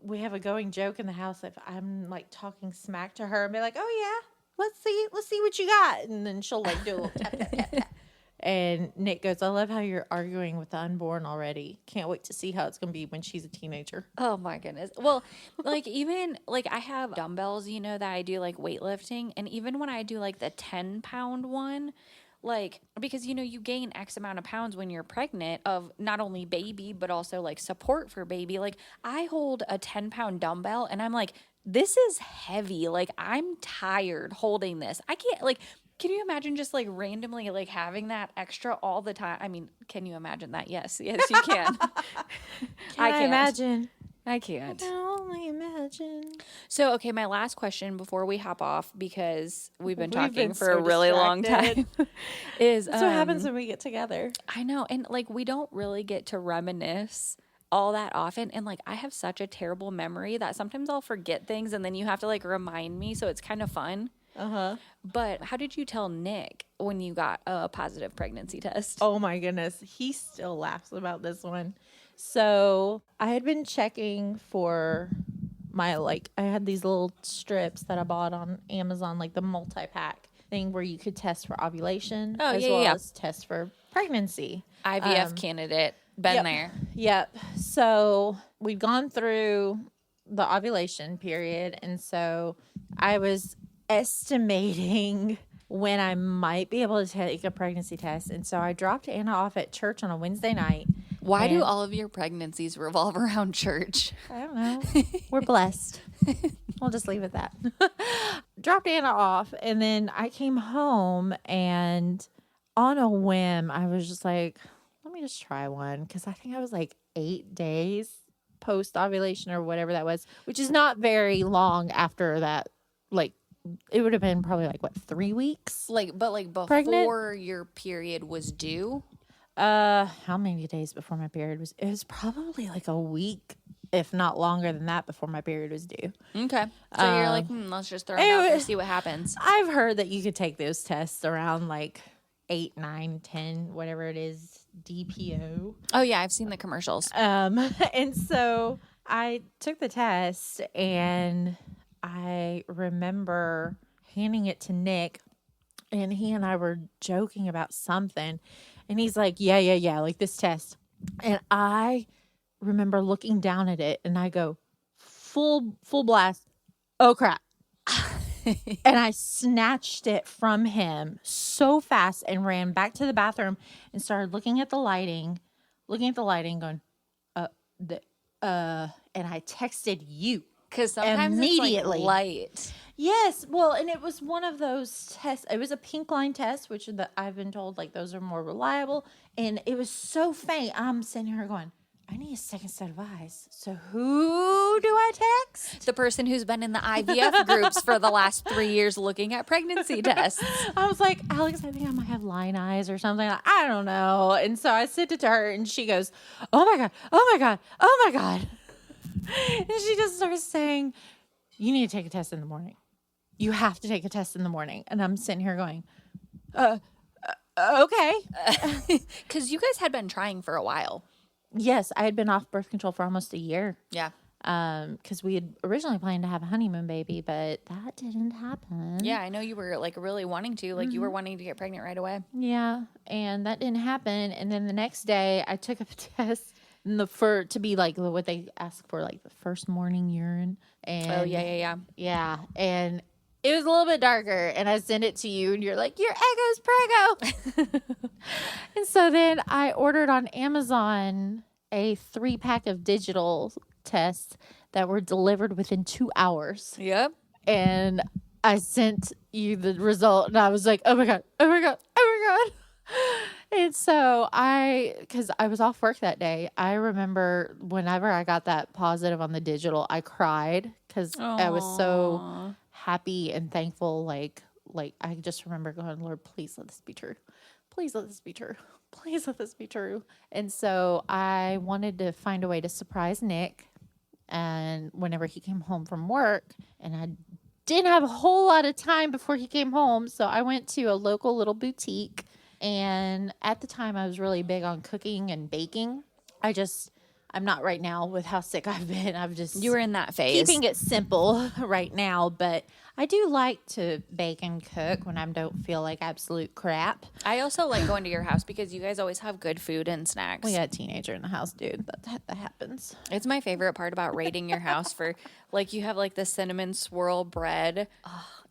we have a going joke in the house. If I'm like talking smack to her and be like, oh yeah, let's see what you got. And then she'll like do a little tap, tap, tap, tap. And Nick goes, I love how you're arguing with the unborn already. Can't wait to see how it's going to be when she's a teenager. Oh my goodness. Well, like even like I have dumbbells, you know, that I do like weightlifting. And even when I do like the 10-pound one, like, because, you know, you gain X amount of pounds when you're pregnant of not only baby, but also like support for baby. Like I hold a 10-pound dumbbell and I'm like, this is heavy. Like I'm tired holding this. I can't like, can you imagine just like randomly like having that extra all the time? I mean, can you imagine that? Yes, you can. I can't imagine. I can't. I can only imagine. So, okay, my last question before we hop off, because we've been talking for a really long time, is that's what happens when we get together. I know, and like we don't really get to reminisce all that often, and like I have such a terrible memory that sometimes I'll forget things, and then you have to like remind me, so it's kind of fun. But how did you tell Nick when you got a positive pregnancy test? Oh my goodness. He still laughs about this one. So I had been checking for my, like, I had these little strips that I bought on Amazon, like the multi-pack thing where you could test for ovulation as test for pregnancy. IVF candidate. Been there. Yep. So we'd gone through the ovulation period. And so I was estimating when I might be able to take a pregnancy test. And so I dropped Anna off at church on a Wednesday night. Why do all of your pregnancies revolve around church? I don't know. We're blessed. We'll just leave it at that. Dropped Anna off, and then I came home, and on a whim, I was just like, let me just try one. Because I think I was like 8 days post ovulation or whatever that was, which is not very long after that. Like, it would have been probably like, what, 3 weeks? Before Pregnant? your period was due? How many days before my period was? It was probably like a week, if not longer than that, before my period was due. Okay. So you're like, let's just throw it out there, see what happens. I've heard that you could take those tests around like 8, 9, 10, whatever it is, DPO. Oh, yeah. I've seen the commercials. And so I took the test, and I remember handing it to Nick, and he and I were joking about something. And he's like, yeah, like this test. And I remember looking down at it, and I go, full blast. Oh, crap. And I snatched it from him so fast and ran back to the bathroom and started looking at the lighting, going, and I texted you. Because sometimes immediately. It's like light. Yes. Well, and it was one of those tests. It was a pink line test, which I've been told like those are more reliable. And it was so faint. I'm sitting here going, I need a second set of eyes. So who do I text? The person who's been in the IVF groups for the last 3 years looking at pregnancy tests. I was like, Alex, I think I might have line eyes or something. I don't know. And so I sent it to her, and she goes, oh my God, oh my God, oh my God. And she just starts saying, you need to take a test in the morning. You have to take a test in the morning. And I'm sitting here going, okay. Because you guys had been trying for a while. Yes, I had been off birth control for almost a year. Yeah. Because we had originally planned to have a honeymoon baby, but that didn't happen. Yeah, I know you were like really wanting to. Like you were wanting to get pregnant right away. Yeah, and that didn't happen. And then the next day, I took a test to be like what they ask for, like the first morning urine. And oh yeah. Yeah, and it was a little bit darker, and I sent it to you, and you're like, your ego's prego. And so then I ordered on Amazon a 3-pack of digital tests that were delivered within 2 hours. Yep. And I sent you the result, and I was like, oh my God, oh my God, oh my God. And so because I was off work that day, I remember whenever I got that positive on the digital, I cried because I was so happy and thankful. Like I just remember going, Lord, please let this be true. Please let this be true. Please let this be true. And so I wanted to find a way to surprise Nick. And whenever he came home from work, and I didn't have a whole lot of time before he came home, so I went to a local little boutique. And at the time, I was really big on cooking and baking. I'm not right now with how sick I've been. You were in that phase. Keeping it simple right now, but I do like to bake and cook when I don't feel like absolute crap. I also like going to your house because you guys always have good food and snacks. We got a teenager in the house, dude. That happens. It's my favorite part about raiding your house for, like, you have like the cinnamon swirl bread.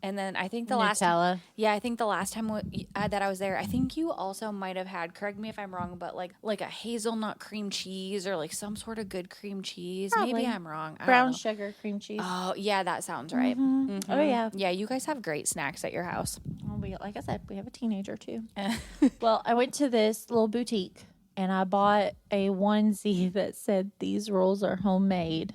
And then I think the last time that I was there, I think you also might have had, correct me if I'm wrong, but like a hazelnut cream cheese or like some sort of good cream cheese. Probably. Maybe I'm wrong. Brown sugar cream cheese. Oh, yeah, that sounds right. Mm-hmm. Mm-hmm. Oh, yeah. Yeah, you guys have great snacks at your house. Well, like I said, we have a teenager too. Well, I went to this little boutique and I bought a onesie that said, "These rolls are homemade."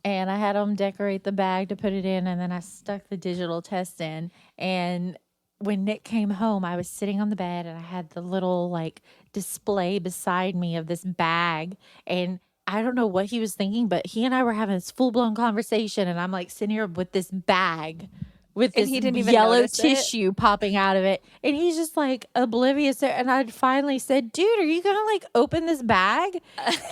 And I had them decorate the bag to put it in, and then I stuck the digital test in. And when Nick came home, I was sitting on the bed, and I had the little like display beside me of this bag. And I don't know what he was thinking, but he and I were having this full-blown conversation, and I'm like sitting here with this bag with this yellow tissue popping out of it. And he's just like oblivious. And I finally said, "Dude, are you going to like open this bag?"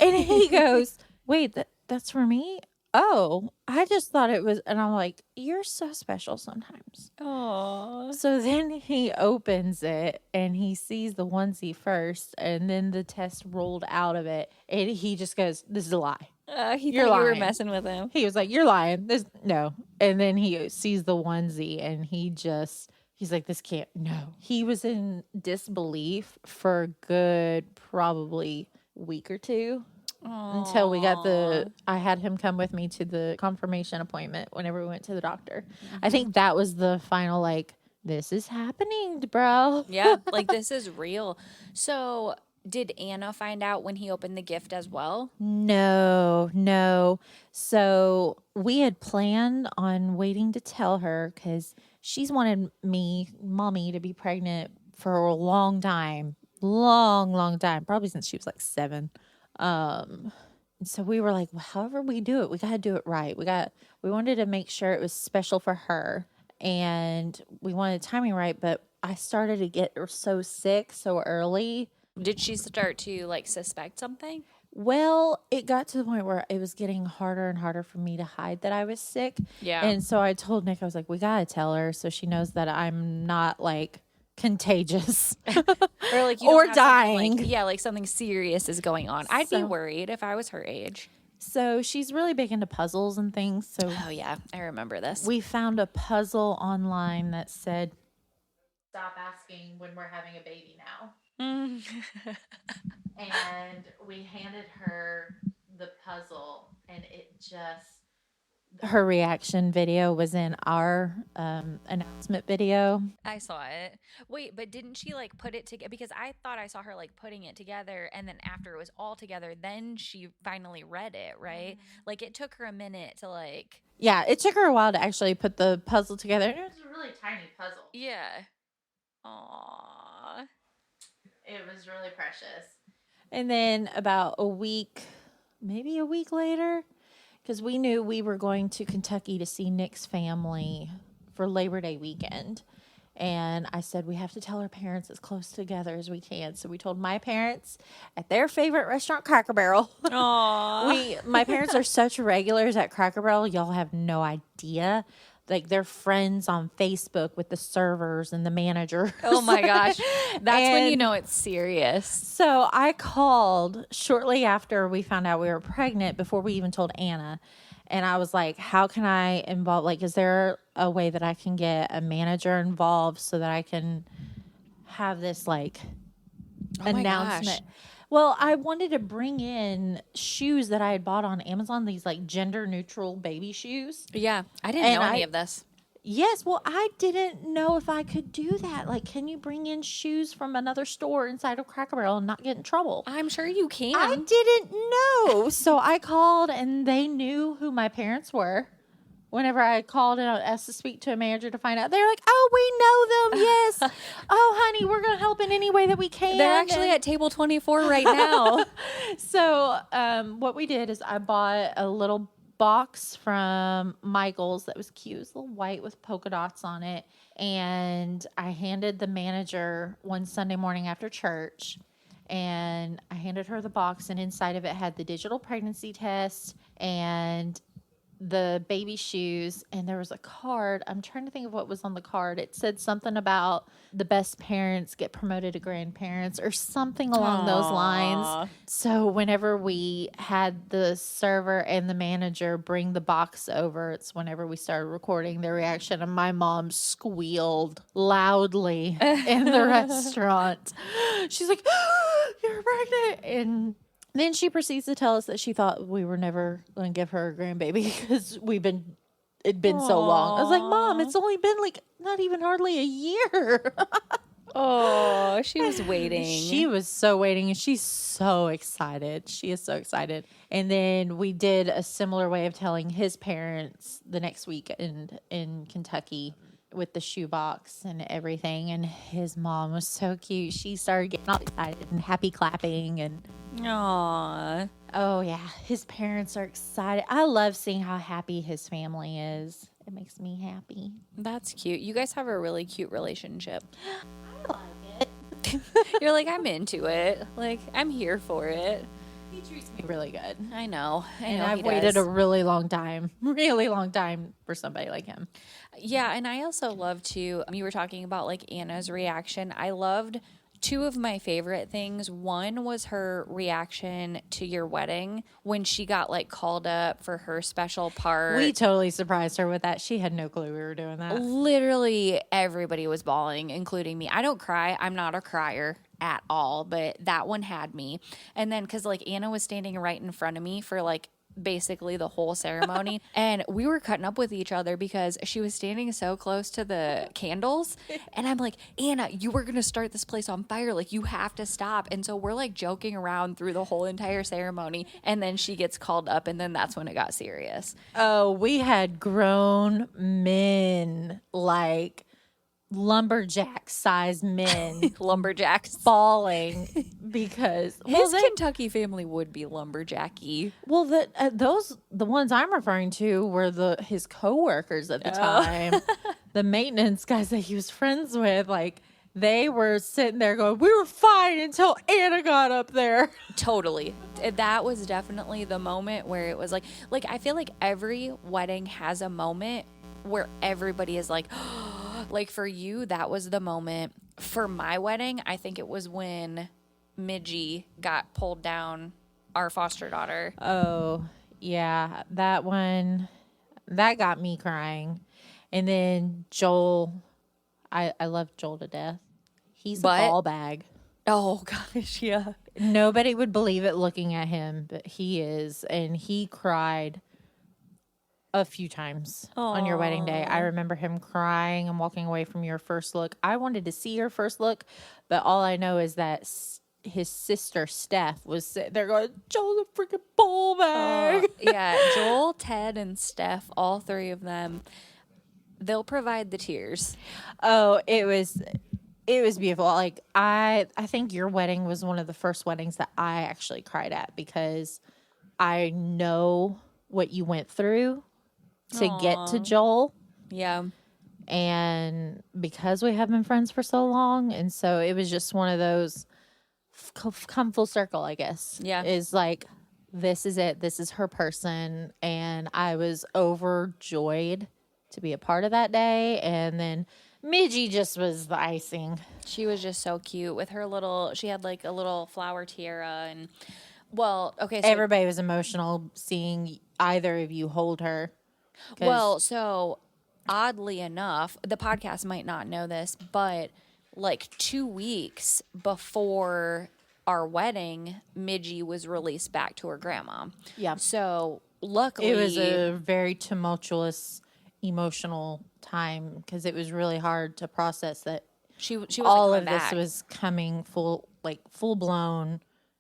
And he goes, "Wait, that's for me? Oh, I just thought it was," and I'm like, "You're so special sometimes." Oh. So then he opens it and he sees the onesie first, and then the test rolled out of it, and he just goes, "This is a lie." He thought you were messing with him. He was like, "You're lying. No." And then he sees the onesie and he just He's like, this can't, no. He was in disbelief for a good probably week or two. Until we got I had him come with me to the confirmation appointment whenever we went to the doctor. I think that was the final, like, this is happening, bro. Yeah, like this is real. So, did Anna find out when he opened the gift as well? No. So we had planned on waiting to tell her because she's wanted mommy, to be pregnant for a long time. Long time. Probably since she was like 7. So we were like, well, however we do it, we got to do it right. We wanted to make sure it was special for her, and we wanted timing right. But I started to get so sick so early. Did she start to like suspect something? Well, it got to the point where it was getting harder and harder for me to hide that I was sick. Yeah. And so I told Nick, I was like, we got to tell her so she knows that I'm not like contagious Or like you or don't have something, dying. like, yeah, like something serious is going on. I'd be worried if I was her age. So she's really big into puzzles and things. So Oh yeah, I remember this. we found a puzzle online that said, stop asking when we're having a baby now. And we handed her the puzzle, and her reaction video was in our announcement video. I saw it. Wait, but didn't she like put it together? Because I thought I saw her like putting it together, and then after it was all together, then she finally read it, right? Like it took her a minute to like. Yeah, it took her a while to actually put the puzzle together. It was a really tiny puzzle. Yeah. Aww. It was really precious. And then about maybe a week later, because we knew we were going to Kentucky to see Nick's family for Labor Day weekend. And I said, we have to tell our parents as close together as we can. So we told my parents at their favorite restaurant, Cracker Barrel. Aww. My parents are such regulars at Cracker Barrel. Y'all have no idea. Like, they're friends on Facebook with the servers and the manager. Oh my gosh. That's when you know it's serious. So I called shortly after we found out we were pregnant, before we even told Anna. And I was like, how can I involve, like, is there a way that I can get a manager involved so that I can have this, like, announcement? Well, I wanted to bring in shoes that I had bought on Amazon, these like gender neutral baby shoes. Yeah, I didn't know any of this. Yes, well, I didn't know if I could do that. Like, can you bring in shoes from another store inside of Cracker Barrel and not get in trouble? I'm sure you can. I didn't know. So I called, and they knew who my parents were. Whenever I called and I asked to speak to a manager to find out, they're like, oh, we know them. Yes. Oh, honey, we're going to help in any way that we can. They're actually at table 24 right now. So what we did is I bought a little box from Michael's that was cute. It was a little white with polka dots on it. And I handed the manager one Sunday morning after church. And I handed her the box, and inside of it had the digital pregnancy test and the baby shoes, and there was a card. I'm trying to think of what was on the card. It said something about the best parents get promoted to grandparents or something along those lines. So whenever we had the server and the manager bring the box over, it's whenever we started recording their reaction, and my mom squealed loudly in the restaurant. She's like, oh, you're pregnant. And then she proceeds to tell us that she thought we were never going to give her a grandbaby because it'd been so long. I was like, Mom, it's only been like not even hardly a year. Oh, she was waiting. She was so waiting, and she's so excited. She is so excited. And then we did a similar way of telling his parents the next week in Kentucky with the shoebox and everything. And his mom was so cute. She started getting all excited and happy clapping and Aww. oh yeah, his parents are excited. I love seeing how happy his family is. It makes me happy. That's cute. You guys have a really cute relationship. I like it. You're like, I'm into it. Like, I'm here for it. He treats me really good. I know. And I've waited a really long time for somebody like him. Yeah, and I also love to, you were talking about like Anna's reaction. I loved two of my favorite things. One was her reaction to your wedding when she got like called up for her special part. We totally surprised her with that. She had no clue we were doing that. Literally everybody was bawling, including me. I don't cry. I'm not a crier at all, but that one had me. And then because like Anna was standing right in front of me for like basically the whole ceremony, and we were cutting up with each other because she was standing so close to the candles, and I'm like, Anna, you were gonna start this place on fire, like you have to stop. And so we're like joking around through the whole entire ceremony, and then she gets called up, and then that's when it got serious. Oh, we had grown men, like lumberjack sized men Lumberjacks. falling because His Kentucky family would be lumberjacky. well, the ones I'm referring to were his coworkers at the time, the maintenance guys that he was friends with. Like they were sitting there going, "We were fine until Anna got up there." Totally. That was definitely the moment where it was like I feel like every wedding has a moment where everybody is like, like for you, that was the moment. For my wedding, I think it was when Midgie got pulled down, our foster daughter. Oh, yeah, that one, that got me crying. And then Joel, I love Joel to death. He's a ball bag. Oh gosh, yeah. Nobody would believe it looking at him, but he is. And he cried a few times on your wedding day. I remember him crying and walking away from your first look. I wanted to see your first look, but all I know is that his sister Steph was sitting there going, "Joel's a freaking ball bag." Yeah, Joel, Ted, and Steph, all three of them, they'll provide the tears. Oh, it was beautiful. Like I think your wedding was one of the first weddings that I actually cried at because I know what you went through to get to Joel. Yeah. And because we have been friends for so long, and so it was just one of those come full circle, I guess. Yeah. Is like, this is it. This is her person. And I was overjoyed to be a part of that day. And then Midgie just was the icing. She was just so cute with her she had like a little flower tiara and, well, okay. So Everybody was emotional seeing either of you hold her. Well, so oddly enough, the podcast might not know this, but like 2 weeks before our wedding, Midgie was released back to her grandma. Yeah. So luckily, It was a very tumultuous, emotional time because it was really hard to process that she was all of this was coming full blown.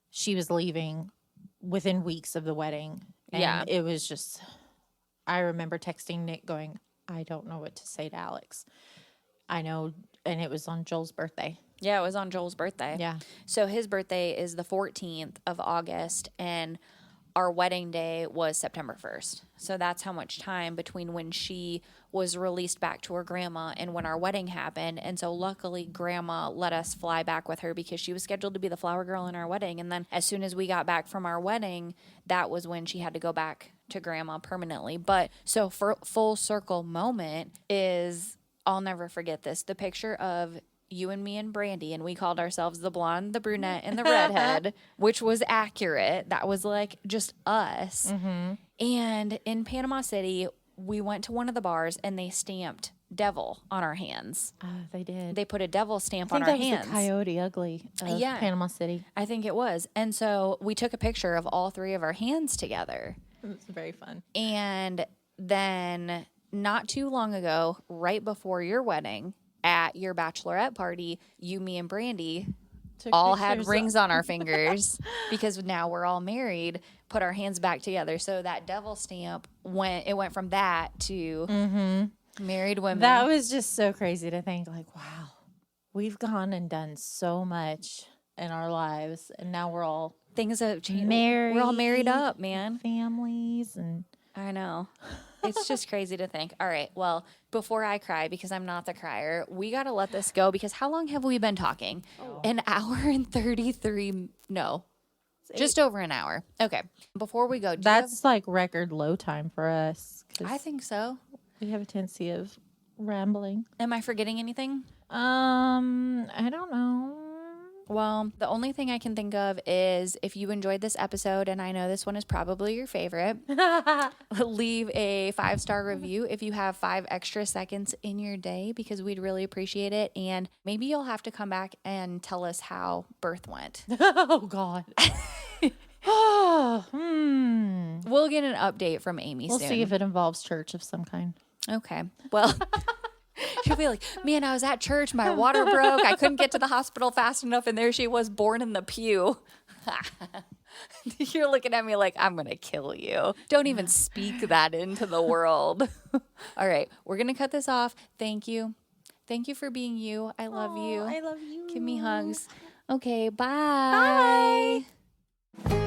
She was leaving within weeks of the wedding. And Yeah. it was just, I remember texting Nick going, "I don't know what to say to Alex." I know. And it was on Joel's birthday. Yeah, it was on Joel's birthday. Yeah. So his birthday is the 14th of August, and our wedding day was September 1st. So that's how much time between when she was released back to her grandma and when our wedding happened. And so luckily, grandma let us fly back with her because she was scheduled to be the flower girl in our wedding. And then as soon as we got back from our wedding, that was when she had to go back to grandma permanently. But so for full circle moment is, I'll never forget this, the picture of you and me and Brandy, and we called ourselves the blonde, the brunette, and the redhead, which was accurate. That was like just us. Mm-hmm. And in Panama City, we went to one of the bars and they stamped devil on our hands. They did. They put a devil stamp on I our think that hands. was the Coyote Ugly of Yeah. Panama City. I think it was. And so we took a picture of all three of our hands together. It was very fun. And then not too long ago, right before your wedding, at your bachelorette party, you, me, and Brandy all had rings on our fingers because now we're all married, put our hands back together. So that devil stamp went from that to married women. That was just so crazy to think, like, wow, we've gone and done so much in our lives, and now we're all things have changed. married. We're all married up, man. Families and I know. It's just crazy to think. All right, well, before I cry, because I'm not the crier, we got to let this go because how long have we been talking? An hour and 33, no, just over an hour. Okay, before we go, that's like record low time for us. I think so. We have a tendency of rambling. Am I forgetting anything? I don't know. Well, the only thing I can think of is if you enjoyed this episode, and I know this one is probably your favorite, leave a 5-star review if you have 5 extra seconds in your day, because we'd really appreciate it. And maybe you'll have to come back and tell us how birth went. Oh, God. We'll get an update from Amy We'll soon. see if it involves church of some kind. Okay. Well, she'll be like, man, I was at church. My water broke. I couldn't get to the hospital fast enough. And there she was, born in the pew. You're looking at me like, I'm going to kill you. Don't even speak that into the world. All right. We're going to cut this off. Thank you. Thank you for being you. I love you. I love you. Give me hugs. Okay. Bye. Bye.